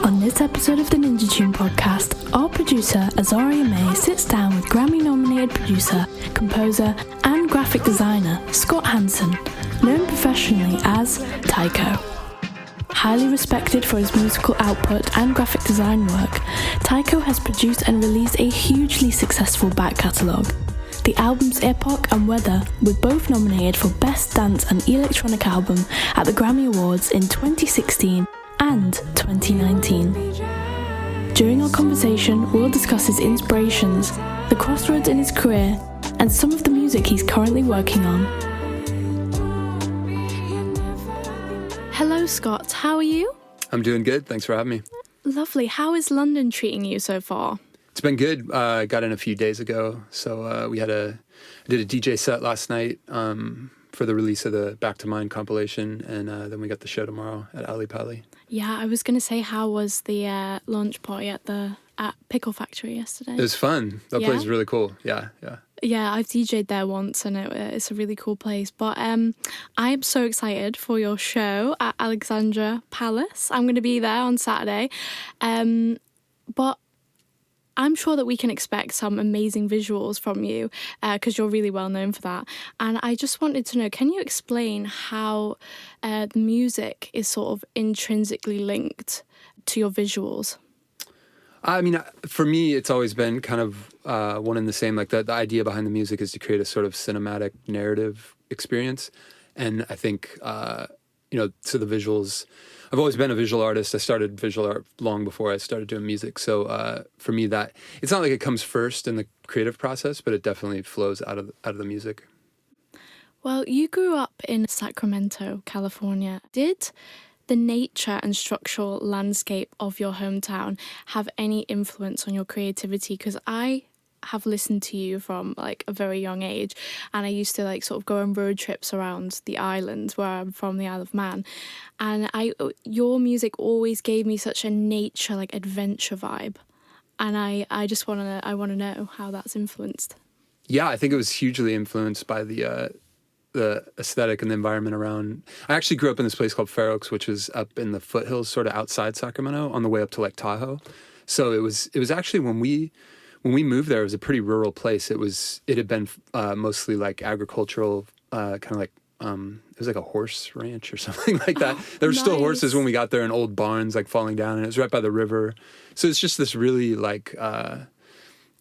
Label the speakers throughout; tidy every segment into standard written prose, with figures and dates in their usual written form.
Speaker 1: On this episode of the Ninja Tune podcast, our producer Azariah Mai sits down with Grammy-nominated producer, composer, and graphic designer Scott Hansen, known professionally as Tycho. Highly respected for his musical output and graphic design work, Tycho has produced and released a hugely successful back catalogue. The albums Epoch and Weather were both nominated for Best Dance and Electronic Album at the Grammy Awards in 2016 and 2019. During our conversation, we'll discuss his inspirations, the crossroads in his career, and some of the music he's currently working on. Hello, Scott. How are you?
Speaker 2: I'm doing good. Thanks for having me.
Speaker 1: Lovely. How is London treating you so far?
Speaker 2: It's been good. I got in a few days ago, so I did a DJ set last night for the release of the Back to Mind compilation, and then we got the show tomorrow at Ali Pali.
Speaker 1: Yeah, I was going to say, how was the launch party at Pickle Factory yesterday?
Speaker 2: It was fun. That place is really cool. Yeah.
Speaker 1: Yeah, I've DJ'd there once, and it's a really cool place. But I'm so excited for your show at Alexandra Palace. I'm going to be there on Saturday. But I'm sure that we can expect some amazing visuals from you because you're really well known for that. And I just wanted to know, can you explain how the music is sort of intrinsically linked to your visuals?
Speaker 2: I mean, for me, it's always been kind of one and the same. Like the idea behind the music is to create a sort of cinematic narrative experience. And I think, so the visuals, I've always been a visual artist. I started visual art long before I started doing music. So for me, that it's not like it comes first in the creative process, but it definitely flows out of the music.
Speaker 1: Well, you grew up in Sacramento, California. Did the nature and structural landscape of your hometown have any influence on your creativity? Because I have listened to you from like a very young age, and I used to like sort of go on road trips around the island where I'm from, the Isle of Man, and your music always gave me such a nature, like adventure vibe, and I just want to know how that's influenced. Yeah,
Speaker 2: I think it was hugely influenced by the aesthetic and the environment around. I actually grew up in this place called Fair Oaks, which was up in the foothills, sort of outside Sacramento, on the way up to Lake Tahoe. So it was actually when we moved there, it was a pretty rural place. It had been mostly like agricultural, kind of like it was like a horse ranch or something like that. There were still horses when we got there, and old barns like falling down, and it was right by the river. So it's just this really like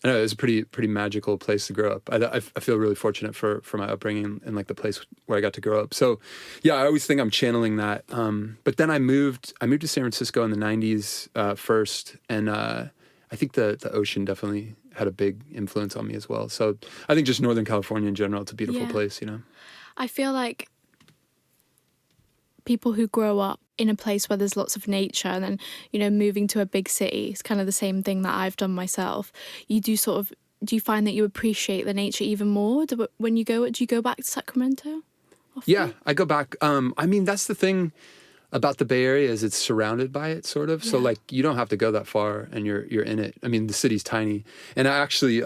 Speaker 2: I know, it was a pretty magical place to grow up. I feel really fortunate for my upbringing and like the place where I got to grow up. So yeah, I always think I'm channeling that. But then I moved to San Francisco in the 90s first, and I think the ocean definitely had a big influence on me as well. So I think just Northern California in general, it's a beautiful place,
Speaker 1: I feel like people who grow up in a place where there's lots of nature and then, moving to a big city, it's kind of the same thing that I've done myself. Do you find that you appreciate the nature even more when you go? Do you go back to Sacramento often?
Speaker 2: Yeah, I go back. I mean, that's the thing about the Bay Area is it's surrounded by it, sort of. Yeah. So like you don't have to go that far and you're in it. I mean, the city's tiny. And I actually,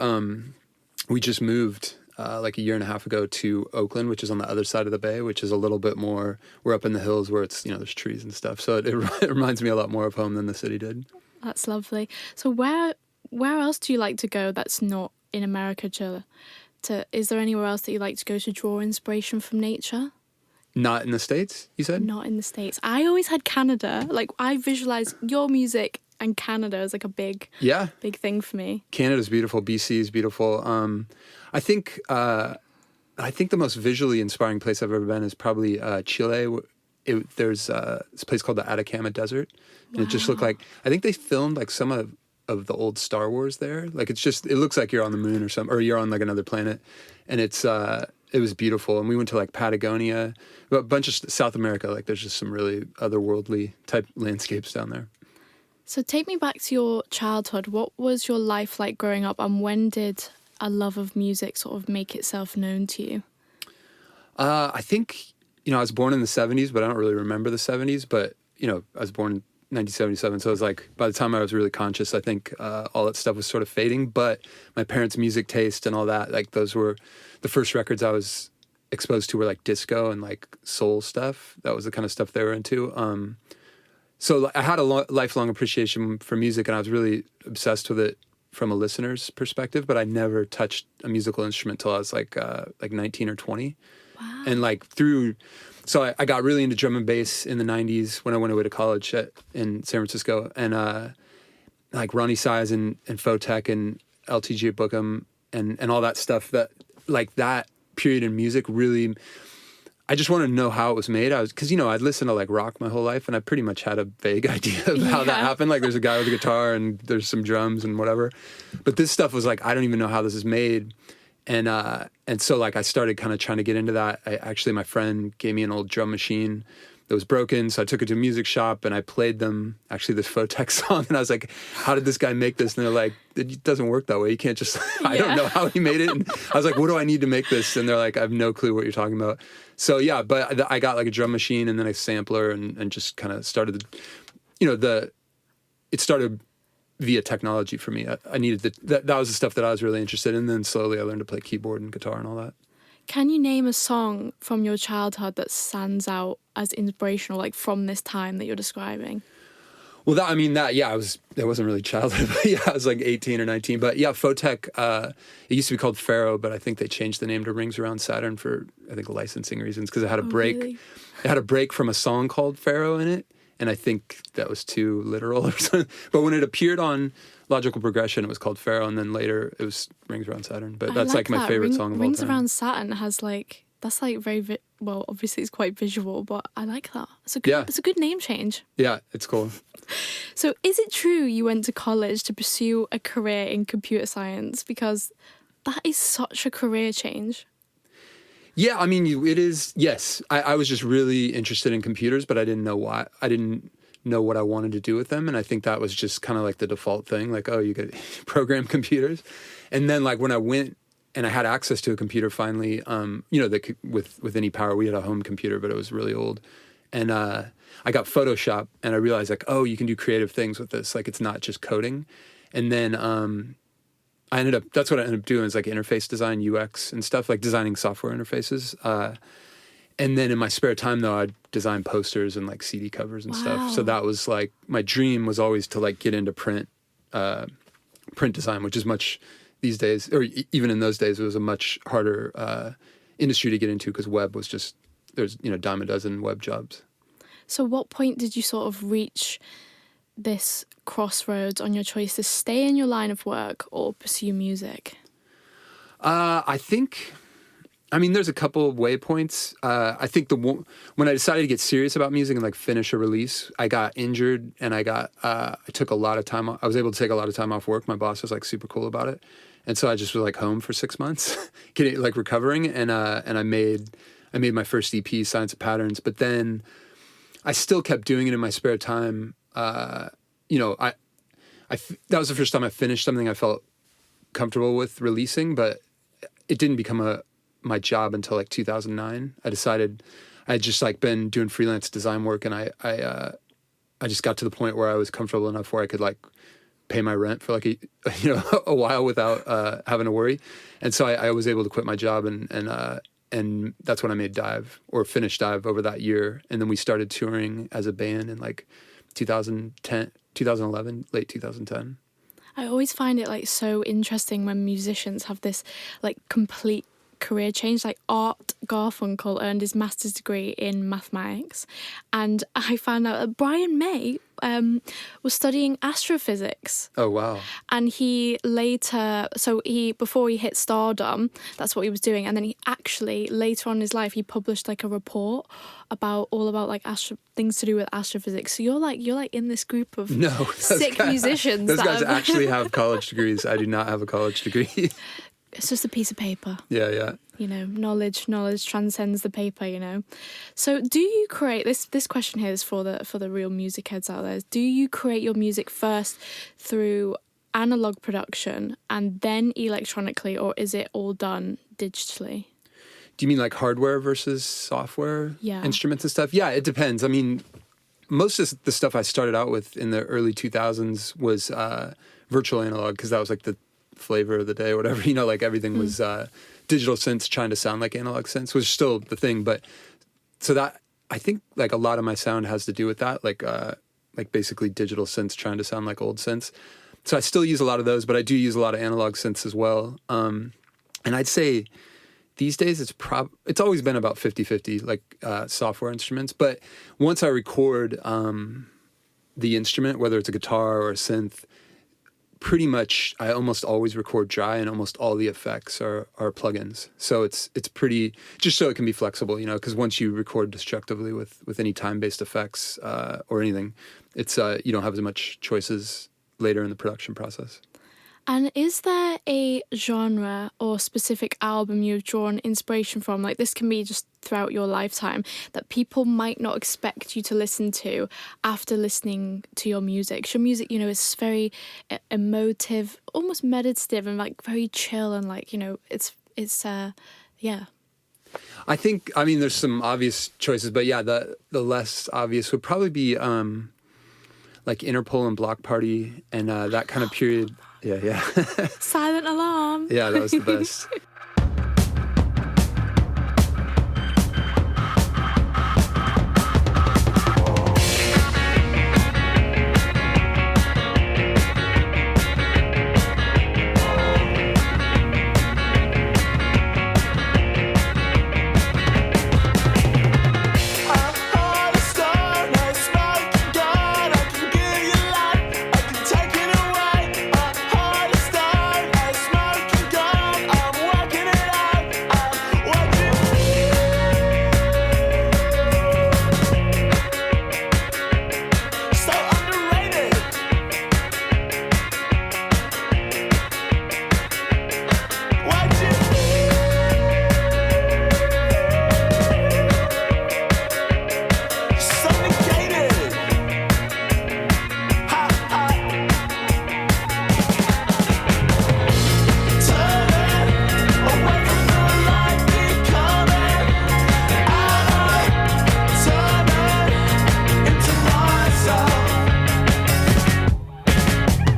Speaker 2: we just moved like a year and a half ago to Oakland, which is on the other side of the bay, which is a little bit more, we're up in the hills where it's, there's trees and stuff. So it reminds me a lot more of home than the city did.
Speaker 1: That's lovely. So where else do you like to go that's not in America is there anywhere else that you like to go to draw inspiration from nature?
Speaker 2: Not in the States, you said?
Speaker 1: Not in the States. I always had Canada. Like, I visualize your music and Canada as like a big thing for me.
Speaker 2: Canada's beautiful. BC is beautiful. I think the most visually inspiring place I've ever been is probably Chile. There's this place called the Atacama Desert, and it just looked like, I think they filmed like some of the old Star Wars there. Like it looks like you're on the moon or something, or you're on like another planet, and it was beautiful. And we went to like Patagonia, a bunch of South America. Like there's just some really otherworldly type landscapes down there.
Speaker 1: So take me back to your childhood. What was your life like growing up, and when did a love of music sort of make itself known to you?
Speaker 2: I think, I was born in the 70s, but I don't really remember the 70s. But, I was born in 1977. So it was like, by the time I was really conscious, I think all that stuff was sort of fading. But my parents' music taste and all that, like those were the first records I was exposed to were like disco and like soul stuff. That was the kind of stuff they were into. So I had a lifelong appreciation for music, and I was really obsessed with it from a listener's perspective, but I never touched a musical instrument till I was like 19 or 20.
Speaker 1: Wow.
Speaker 2: And so I got really into drum and bass in the 90s when I went away to college in San Francisco. And like Ronnie Size and Photech and LTG at Bookham and all that stuff, that like that period in music really, I just wanted to know how it was made. Because I'd listened to like rock my whole life, and I pretty much had a vague idea of how that happened. Like there's a guy with a guitar and there's some drums and whatever. But this stuff was like, I don't even know how this is made. And so like I started kind of trying to get into that. My friend gave me an old drum machine that was broken, so I took it to a music shop and I played them actually this Photech song, and I was like, how did this guy make this? And they're like, it doesn't work that way. You can't just I don't know how he made it. And I was like, what do I need to make this? And they're like, I have no clue what you're talking about. So yeah, but I got like a drum machine and then a sampler and just kind of started it started via technology for me. I needed that was the stuff that I was really interested in. And then slowly I learned to play keyboard and guitar and all that.
Speaker 1: Can you name a song from your childhood that stands out as inspirational, like from this time that you're describing?
Speaker 2: Well, it wasn't really childhood, but yeah, I was like 18 or 19. But yeah, Photech, it used to be called Pharaoh, but I think they changed the name to Rings Around Saturn for, I think, licensing reasons, because it had a break. Really? It had a break from a song called Pharaoh in it, and I think that was too literal or something. But when it appeared on Logical Progression, it was called Pharaoh, and then later it was Rings Around Saturn. But that's like my favorite song of all time.
Speaker 1: Rings Around Saturn has like, that's like very, well, obviously it's quite visual, but I like that. It's a good name change.
Speaker 2: Yeah, it's cool.
Speaker 1: So is it true you went to college to pursue a career in computer science? Because that is such a career change.
Speaker 2: Yeah, I mean, it is, yes. I was just really interested in computers, but I didn't know why. I didn't know what I wanted to do with them. And I think that was just kind of like the default thing, like, oh, you could program computers. And then like when I went and I had access to a computer finally, with any power, we had a home computer, but it was really old. And I got Photoshop, and I realized like, oh, you can do creative things with this. Like it's not just coding. And then that's what I ended up doing, is like interface design, UX and stuff, like designing software interfaces. And then in my spare time though, I'd design posters and like CD covers and stuff. So that was like, my dream was always to like get into print design, which is much these days, or even in those days, it was a much harder industry to get into, because web was just, there's dime a dozen web jobs.
Speaker 1: So what point did you sort of reach this crossroads on your choice to stay in your line of work or pursue music?
Speaker 2: I think, there's a couple of waypoints. I think when I decided to get serious about music and like finish a release, I got injured, and I took a lot of time. I was able to take a lot of time off work. My boss was like super cool about it. And so I just was like home for 6 months, getting like recovering. And I made my first EP, Science of Patterns, but then I still kept doing it in my spare time. That was the first time I finished something I felt comfortable with releasing, but it didn't become my job until like 2009. I decided I had just like been doing freelance design work, and I just got to the point where I was comfortable enough where I could like pay my rent for like a while without having to worry. And so I was able to quit my job, and that's when I made Dive, or finished Dive, over that year. And then we started touring as a band in like 2011, late 2010.
Speaker 1: I always find it like so interesting when musicians have this like complete career change. Like Art Garfunkel earned his master's degree in mathematics, and I found out that Brian May was studying astrophysics.
Speaker 2: Oh wow.
Speaker 1: And before he hit stardom, that's what he was doing, and then he actually later on in his life he published like a report about like things to do with astrophysics. So you're like in this group of sick musicians.
Speaker 2: Those guys actually have college degrees. I do not have a college degree.
Speaker 1: It's just a piece of paper.
Speaker 2: Yeah.
Speaker 1: Knowledge transcends the paper, So do you create, this question here is for the real music heads out there. Do you create your music first through analog production and then electronically, or is it all done digitally?
Speaker 2: Do you mean like hardware versus software?
Speaker 1: Yeah.
Speaker 2: Instruments and stuff? Yeah, it depends. Most of the stuff I started out with in the early 2000s was virtual analog, because that was like the flavor of the day or whatever, like everything was digital synths trying to sound like analog synths, which is still the thing. But so that, I think like a lot of my sound has to do with that, like like basically digital synths trying to sound like old synths. So I still use a lot of those, but I do use a lot of analog synths as well. And I'd say these days it's always been about 50-50, like software instruments. But once I record the instrument, whether it's a guitar or a synth, pretty much I almost always record dry, and almost all the effects are plugins. So it's pretty, just so it can be flexible, you know, because once you record destructively with any time-based effects or anything, it's you don't have as much choices later in the production process.
Speaker 1: And is there a genre or specific album you've drawn inspiration from? Like, this can be just throughout your lifetime, that people might not expect you to listen to after listening to your music. 'Cause your music, you know, is very emotive, almost meditative, and like very chill, and like, you know, it's yeah.
Speaker 2: I think, I mean, there's some obvious choices, but yeah, the less obvious would probably be like Interpol and Block Party and that kind of period. Yeah.
Speaker 1: Silent Alarm.
Speaker 2: Yeah, that was the best.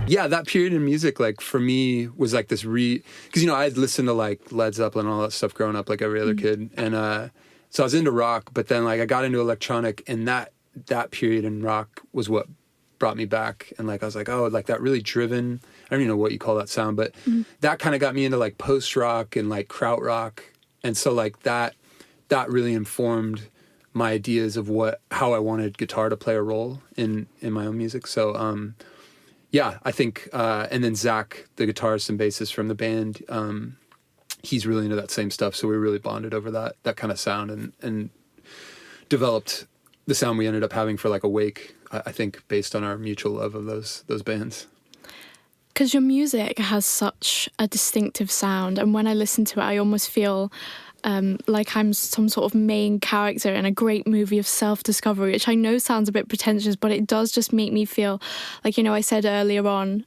Speaker 2: Yeah, that period in music, like, for me, was like this because, you know, I'd listened to like Led Zeppelin and all that stuff growing up, like every other kid, and so I was into rock, but then like I got into electronic, and that period in rock was what brought me back, and like I was like, oh, like that really driven, I don't even know what you call that sound, but that kind of got me into like post rock and like krautrock, and so like that really informed my ideas of how I wanted guitar to play a role in my own music. So yeah, I think, and then Zach, the guitarist and bassist from the band, he's really into that same stuff. So we really bonded over that kind of sound, and developed the sound we ended up having for like Awake, I think, based on our mutual love of those bands.
Speaker 1: Because your music has such a distinctive sound, and when I listen to it, I almost feel like I'm some sort of main character in a great movie of self-discovery, which I know sounds a bit pretentious, but it does just make me feel like, you know, I said earlier on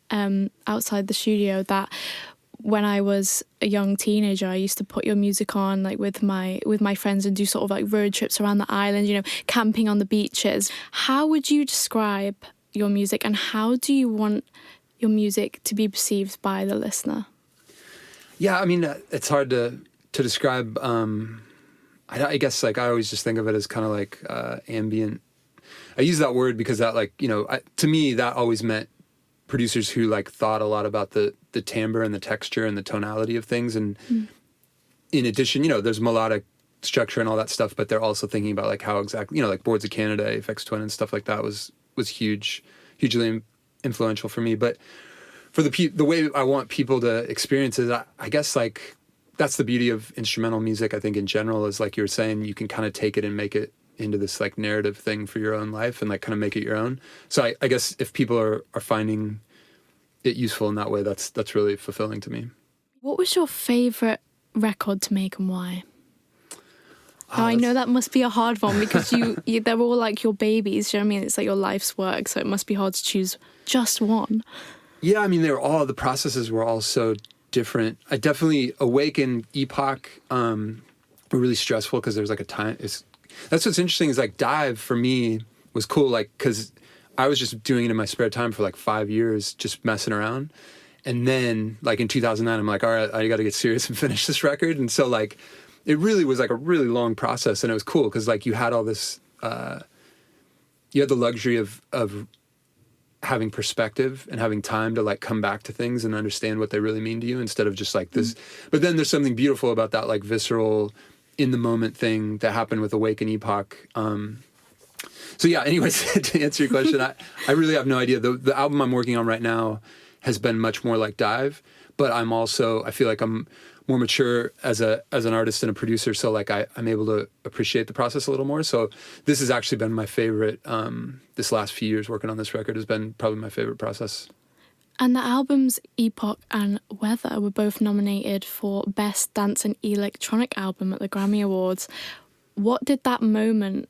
Speaker 1: outside the studio that when I was a young teenager, I used to put your music on like with my friends and do sort of like road trips around the island, you know, camping on the beaches. How would you describe your music, and how do you want your music to be perceived by the listener?
Speaker 2: Yeah, I mean, it's hard to describe. I guess like I always just think of it as kind of like ambient. I use that word because that, like, you know, to me that always meant producers who like thought a lot about the timbre and the texture and the tonality of things, and in addition, you know, there's melodic structure and all that stuff, but they're also thinking about like how exactly, you know, like Boards of Canada, Aphex Twin and stuff like that was hugely influential for me. But for the way I want people to experience it, I guess like that's the beauty of instrumental music, I think, in general, is like you were saying, you can kind of take it and make it into this like narrative thing for your own life and like kind of make it your own. So I guess if people are finding it useful in that way, that's really fulfilling to me. What
Speaker 1: was your favorite record to make, and why? Now, I know that must be a hard one because they're all like your babies. Do you know what I mean? It's like your life's work, so it must be hard to choose just one. Yeah, I mean, the processes were all so different. I definitely, Awake and Epoch were really stressful because there's like a time. That's what's interesting is like Dive for me was cool, like, because I was just doing it in my spare time for like 5 years, just messing around. And then like in 2009, I'm like, all right, I got to get serious and finish this record. And so like, it really was like a really long process, and it was cool because like you had all this, you had the luxury of
Speaker 2: having perspective and having time to like come back to things and understand what they really mean to you instead of just like this. But then there's something beautiful about that like visceral in the moment thing that happened with Awake and Epoch. So yeah, anyways, to answer your question, I really have no idea. The album I'm working on right now has been much more like Dive, but I feel like I'm more mature as an artist and a producer. So like I'm able to appreciate the process a little more. So this has actually been my favorite. This last few years working on this record has been probably my favorite process.
Speaker 1: And the albums Epoch and Weather were both nominated for Best Dance and Electronic Album at the Grammy Awards. What did that moment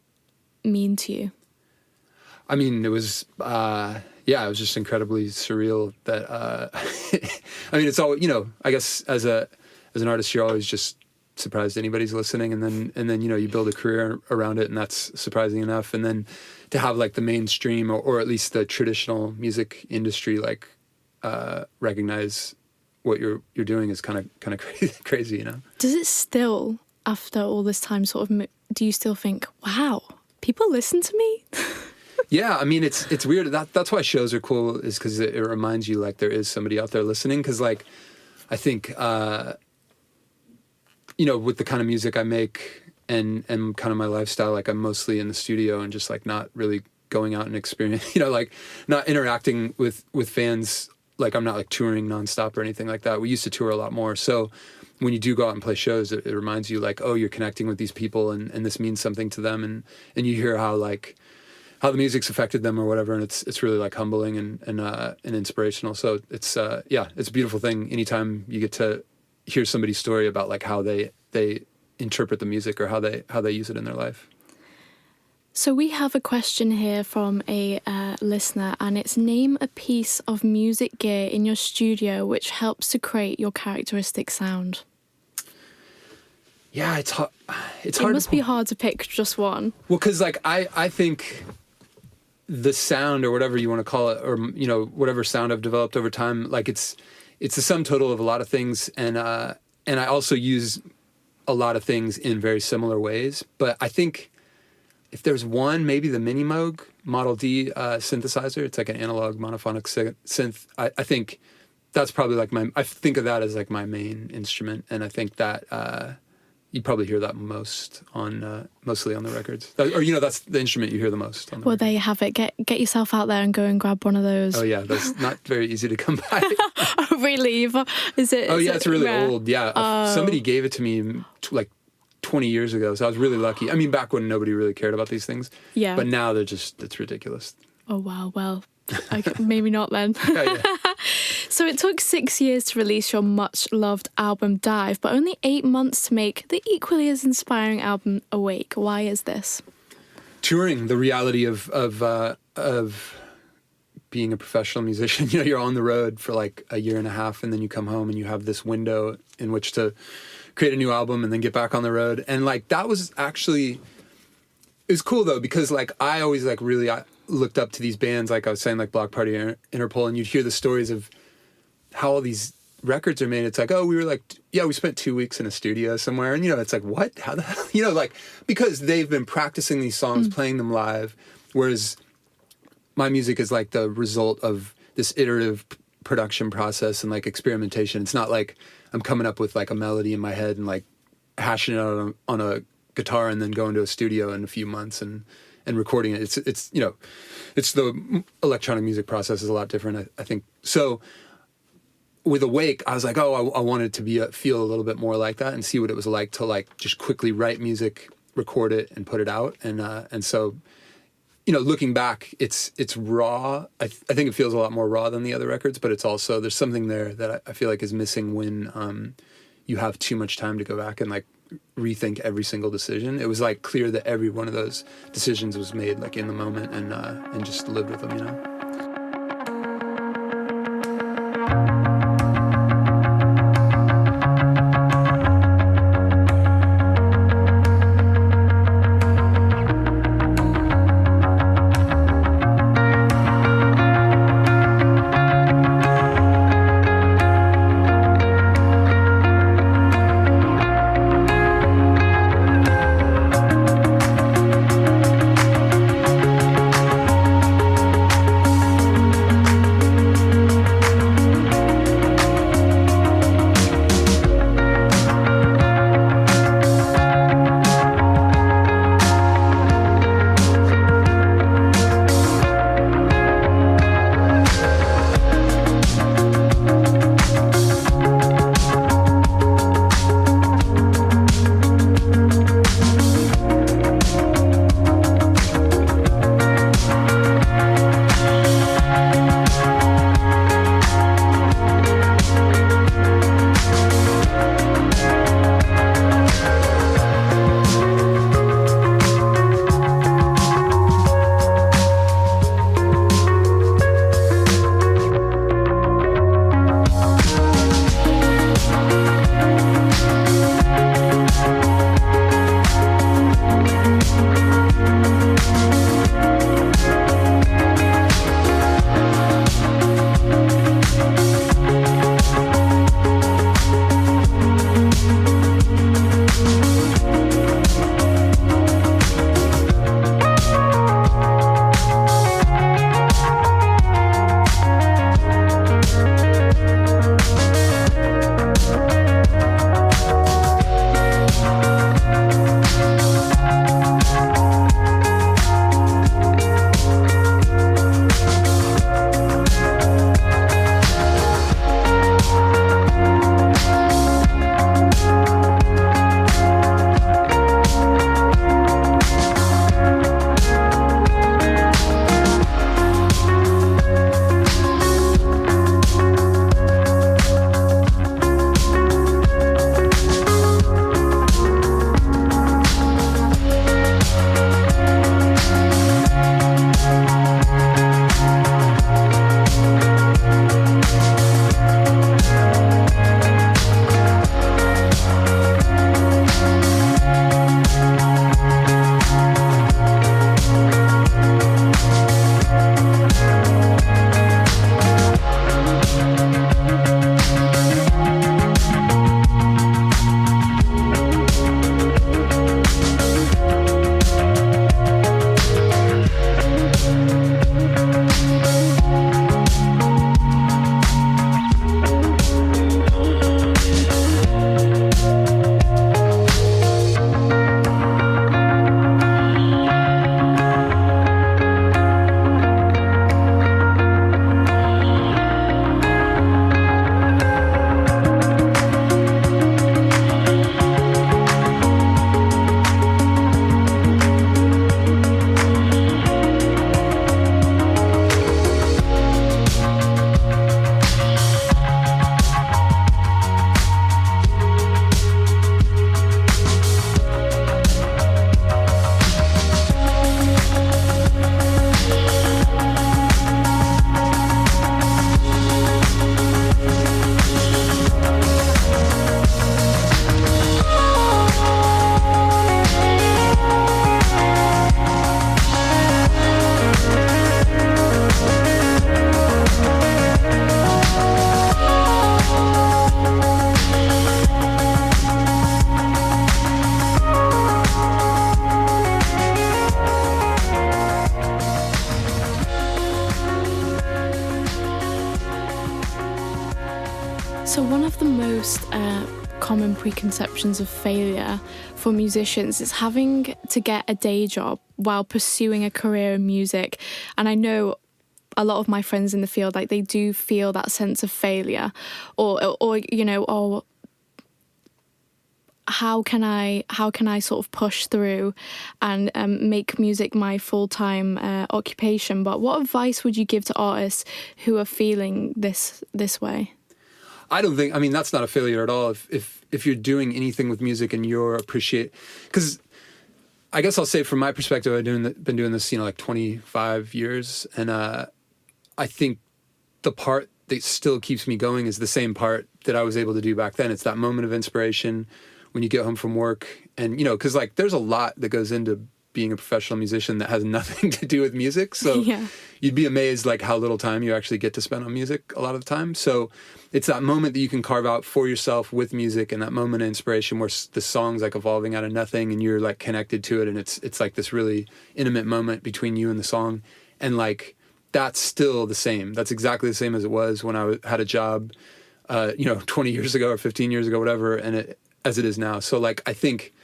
Speaker 1: mean to you?
Speaker 2: I mean, it was, it was just incredibly surreal that, I mean, it's all, I guess as an artist, you're always just surprised anybody's listening. And then, you build a career around it, and that's surprising enough. And then to have like the mainstream or at least the traditional music industry, like, recognize what you're doing is kind of crazy,
Speaker 1: Does it still, after all this time, sort of, do you still think, wow, people listen to me?
Speaker 2: Yeah, I mean, it's weird. That's why shows are cool, is because it reminds you like there is somebody out there listening. Because like, I think, with the kind of music I make and kind of my lifestyle, like I'm mostly in the studio and just like not really going out and experience, like not interacting with fans. Like I'm not like touring nonstop or anything like that. We used to tour a lot more. So when you do go out and play shows, it reminds you like, oh, you're connecting with these people and this means something to them. And you hear how the music's affected them or whatever. And it's really like humbling and inspirational. So it's a beautiful thing. Anytime you get to hear somebody's story about like how they interpret the music or how they use it in their life.
Speaker 1: So we have a question here from a listener, and it's: name a piece of music gear in your studio which helps to create your characteristic sound.
Speaker 2: Yeah, it's hard.
Speaker 1: It must be hard to pick just one.
Speaker 2: Well, because like I think the sound or whatever you want to call it, or whatever sound I've developed over time, like it's the sum total of a lot of things, and I also use a lot of things in very similar ways. But I think if there's one, maybe the Mini Moog Model D synthesizer. It's like an analog monophonic synth. I think that's probably like I think of that as like my main instrument, and I think that you probably hear that mostly on the records. Or that's the instrument you hear the most on the records.
Speaker 1: There you have it. Get yourself out there and go and grab one of those.
Speaker 2: Oh yeah, that's not very easy to come by.
Speaker 1: Oh really? Is it?
Speaker 2: Oh yeah, it's really old. Yeah, somebody gave it to me like 20 years ago, so I was really lucky. I mean, back when nobody really cared about these things.
Speaker 1: Yeah.
Speaker 2: But now it's ridiculous.
Speaker 1: Oh wow. Well, maybe not then.
Speaker 2: Yeah.
Speaker 1: So it took 6 years to release your much-loved album Dive, but only 8 months to make the equally as inspiring album Awake. Why is this?
Speaker 2: Touring, the reality of being a professional musician. You're on the road for like a year and a half, and then you come home and you have this window in which to create a new album and then get back on the road. And like that was actually, it was cool though, because like I always like really looked up to these bands, like I was saying, like Block Party, Interpol, and you'd hear the stories of how all these records are made. It's like, oh, we were like, we spent 2 weeks in a studio somewhere, and it's like, what? How the hell? Like, because they've been practicing these songs, playing them live, whereas my music is like the result of this iterative production process and like experimentation. It's not like I'm coming up with like a melody in my head and like hashing it out on a guitar and then going to a studio in a few months and recording it. It's the electronic music process is a lot different, I think. So with Awake, I was like, I wanted to feel a little bit more like that and see what it was like to like just quickly write music, record it, and put it out. And so, looking back, it's raw. I think it feels a lot more raw than the other records, but it's also, there's something there that I feel like is missing when you have too much time to go back and like rethink every single decision. It was like clear that every one of those decisions was made like in the moment and just lived with them,
Speaker 1: So one of the most common preconceptions of failure for musicians is having to get a day job while pursuing a career in music. And I know a lot of my friends in the field, like, they do feel that sense of failure, or you know, or how can I sort of push through and make music my full-time occupation? But what advice would you give to artists who are feeling this way?
Speaker 2: I mean, that's not a failure at all. If you're doing anything with music and you're because I guess I'll say from my perspective, I've been doing this, like 25 years. And I think the part that still keeps me going is the same part that I was able to do back then. It's that moment of inspiration when you get home from work. And, because like there's a lot that goes into being a professional musician that has nothing to do with music. So yeah. You'd be amazed like how little time you actually get to spend on music a lot of the time. So it's that moment that you can carve out for yourself with music, and that moment of inspiration where the song's like evolving out of nothing and you're like connected to it. And it's like this really intimate moment between you and the song. And like, that's still the same. That's exactly the same as it was when I had a job, 20 years ago or 15 years ago, whatever, as it is now. So like, I think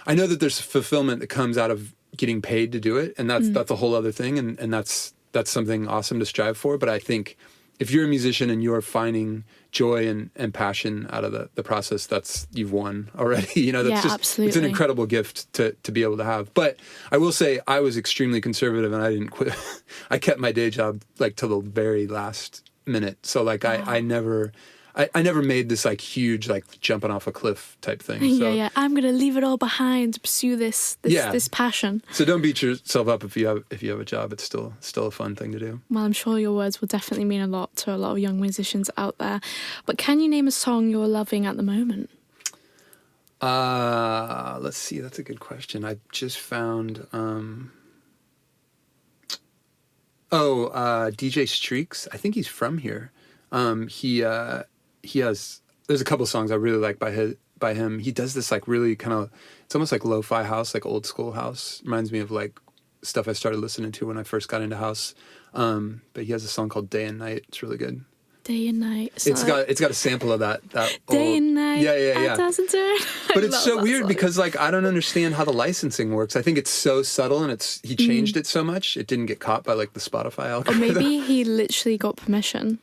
Speaker 2: I know that there's fulfillment that comes out of getting paid to do it, and that's a whole other thing, and that's something awesome to strive for. But I think if you're a musician and you're finding joy and passion out of the process, you've won already. That's
Speaker 1: absolutely.
Speaker 2: It's an incredible gift to be able to have. But I will say I was extremely conservative, and I didn't quit. I kept my day job like till the very last minute. So like I never made this like huge like jumping off a cliff type thing. So,
Speaker 1: yeah. I'm gonna leave it all behind to pursue this passion.
Speaker 2: So don't beat yourself up if you have a job. It's still a fun thing to do.
Speaker 1: Well, I'm sure your words will definitely mean a lot to a lot of young musicians out there. But can you name a song you're loving at the moment?
Speaker 2: Let's see. That's a good question. I just found DJ Streaks. I think he's from here. There's a couple songs I really like by him. He does this like really kind of, it's almost like lo-fi house, like old school house. Reminds me of like stuff I started listening to when I first got into house. But he has a song called Day and Night. It's really good.
Speaker 1: Day and Night. So
Speaker 2: it's got a sample of that
Speaker 1: Day and Night.
Speaker 2: Yeah. But it's so weird
Speaker 1: song.
Speaker 2: because like I don't understand how the licensing works. I think it's so subtle, and he changed it so much it didn't get caught by like the Spotify algorithm.
Speaker 1: Or maybe he literally got permission.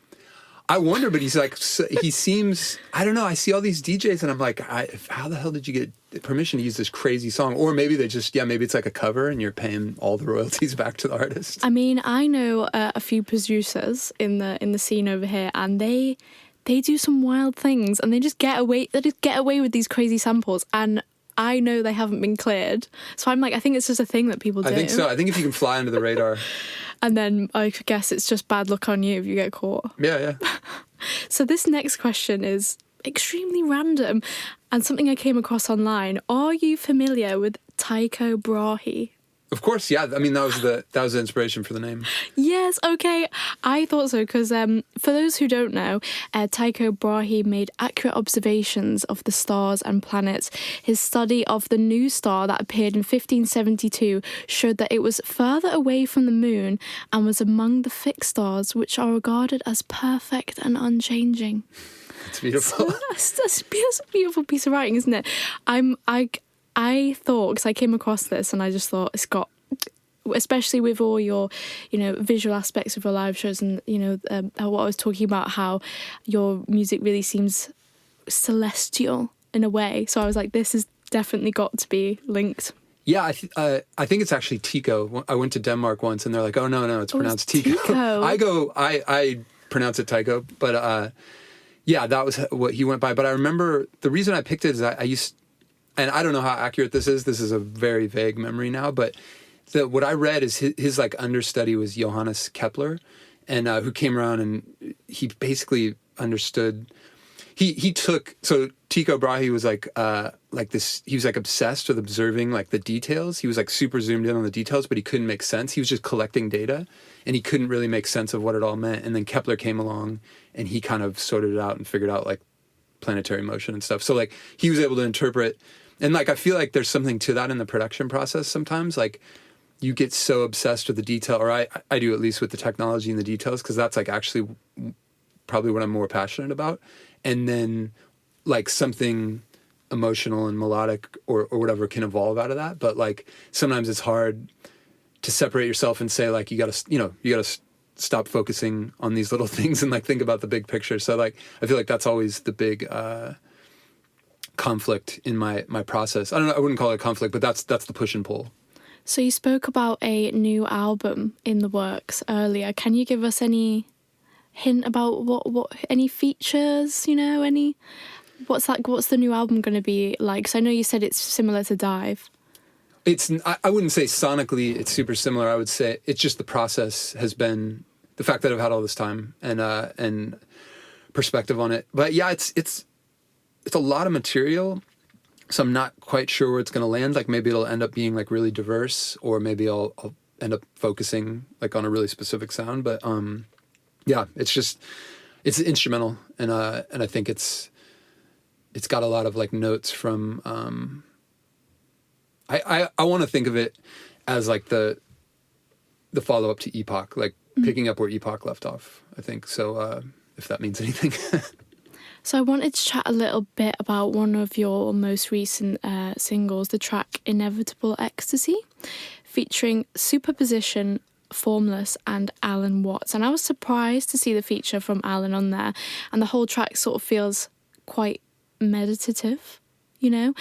Speaker 2: I wonder, but he's like, he seems, I don't know. I see all these DJs and I'm like, how the hell did you get permission to use this crazy song? Or maybe they just, maybe it's like a cover and you're paying all the royalties back to the artist.
Speaker 1: I mean, I know a few producers in the scene over here, and they do some wild things, and they just get away with these crazy samples, and I know they haven't been cleared. So I'm like, I think it's just a thing that people do.
Speaker 2: I think so. I think if you can fly under the radar.
Speaker 1: And then I guess it's just bad luck on you if you get caught.
Speaker 2: Yeah.
Speaker 1: So this next question is extremely random and something I came across online. Are you familiar with Tycho Brahe?
Speaker 2: Of course, yeah. I mean, that was the inspiration for the name.
Speaker 1: Yes, okay. I thought so because for those who don't know, Tycho Brahe made accurate observations of the stars and planets. His study of the new star that appeared in 1572 showed that it was further away from the moon and was among the fixed stars, which are regarded as perfect and unchanging.
Speaker 2: It's beautiful.
Speaker 1: So that's a beautiful piece of writing, isn't it? I thought, because I came across this and I just thought it's got, especially with all your, visual aspects of your live shows and, what I was talking about, how your music really seems celestial in a way. So I was like, this has definitely got to be linked.
Speaker 2: Yeah, I think it's actually Tycho. I went to Denmark once and they're like, oh, no, it's pronounced Tycho. I pronounce it Tycho, but yeah, that was what he went by. But I remember the reason I picked it is and I don't know how accurate this is. This is a very vague memory now, but what I read is his like understudy was Johannes Kepler, and who came around and he basically understood. He took, so Tycho Brahe was like this. He was like obsessed with observing like the details. He was like super zoomed in on the details, but he couldn't make sense. He was just collecting data, and he couldn't really make sense of what it all meant. And then Kepler came along, and he kind of sorted it out and figured out like planetary motion and stuff. So like he was able to interpret. And like, I feel like there's something to that in the production process sometimes. Like you get so obsessed with the detail, or I do at least with the technology and the details, because that's like actually probably what I'm more passionate about. And then like something emotional and melodic or whatever can evolve out of that. But like sometimes it's hard to separate yourself and say like, you gotta stop focusing on these little things and like think about the big picture. So like, I feel like that's always the big, conflict in my process. I don't know, I wouldn't call it a conflict, but that's the push and pull.
Speaker 1: So you spoke about a new album in the works earlier. Can you give us any hint about what any features, what's the new album going to be like? So I know you said it's similar to Dive.
Speaker 2: I wouldn't say sonically it's super similar. I would say it's just the process has been the fact that I've had all this time and perspective on it. But yeah, it's a lot of material, so I'm not quite sure where it's going to land. Like maybe it'll end up being like really diverse, or maybe I'll end up focusing like on a really specific sound. But yeah, it's instrumental, and I think it's got a lot of like notes from. I want to think of it as like the follow up to Epoch, like picking up where Epoch left off. I think so. If that means anything.
Speaker 1: So I wanted to chat a little bit about one of your most recent singles, the track Inevitable Ecstasy, featuring Superposition, Formless and Alan Watts. And I was surprised to see the feature from Alan on there. And the whole track sort of feels quite meditative, Can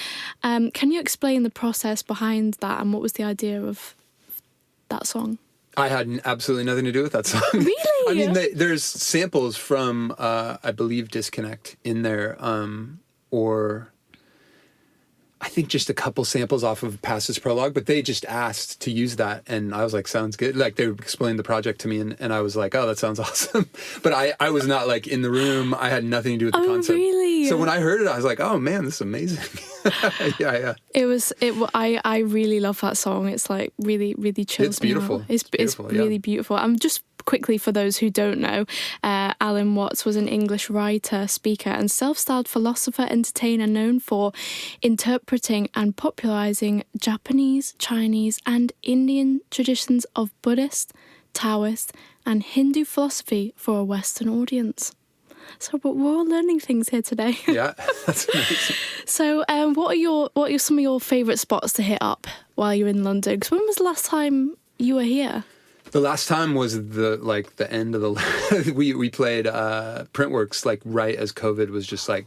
Speaker 1: you explain the process behind that and what was the idea of that song?
Speaker 2: I had absolutely nothing to do with that song.
Speaker 1: Really?
Speaker 2: I mean, there's samples from, I believe, Disconnect in there, or I think just a couple samples off of Pass's Prologue, but they just asked to use that, and I was like, sounds good. Like, they explained the project to me, and I was like, oh, that sounds awesome. But I was not, like, in the room. I had nothing to do with the concept.
Speaker 1: Really?
Speaker 2: So when I heard it, I was like, oh, man, this is amazing. Yeah.
Speaker 1: I really love that song. It's, like, really, really chills
Speaker 2: It's beautiful.
Speaker 1: me out. It's beautiful, really beautiful. I'm just quickly, for those who don't know, Alan Watts was an English writer, speaker and self-styled philosopher, entertainer known for interpreting and popularizing Japanese, Chinese and Indian traditions of Buddhist, Taoist and Hindu philosophy for a Western audience. So we're all learning things here today.
Speaker 2: Yeah, that's amazing.
Speaker 1: So what are some of your favourite spots to hit up while you're in London? Because when was the last time you were here?
Speaker 2: The last time was the end of the we played Printworks like right as COVID was just like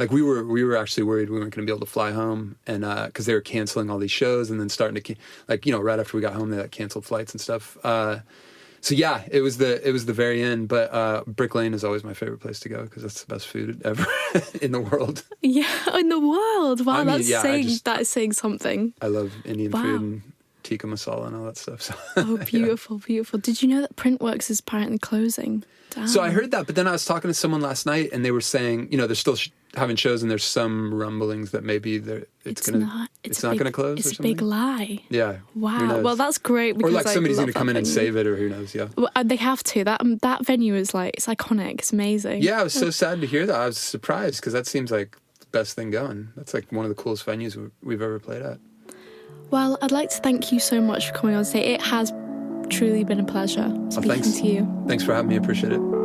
Speaker 2: we were actually worried we weren't going to be able to fly home, and because they were canceling all these shows and then starting to right after we got home they canceled flights and stuff. So yeah, it was the very end. But Brick Lane is always my favorite place to go because that's the best food ever in the world.
Speaker 1: Yeah, in the world. Wow,
Speaker 2: that
Speaker 1: is saying something.
Speaker 2: I love Indian food and tikka masala and all that stuff. So,
Speaker 1: oh, beautiful, beautiful. Did you know that Printworks is apparently closing down?
Speaker 2: So I heard that, but then I was talking to someone last night and they were saying, they're still having shows and there's some rumblings that maybe it's not going to close or something.
Speaker 1: It's a big lie.
Speaker 2: Yeah.
Speaker 1: Wow. Well, that's great. Because
Speaker 2: or like somebody's going to come in and save it, or who knows, yeah.
Speaker 1: Well, they have to. That venue is it's iconic. It's amazing.
Speaker 2: Yeah, I was so sad to hear that. I was surprised because that seems like the best thing going. That's like one of the coolest venues we've ever played at.
Speaker 1: Well, I'd like to thank you so much for coming on today. It has truly been a pleasure speaking to you.
Speaker 2: Thanks for having me. I appreciate it.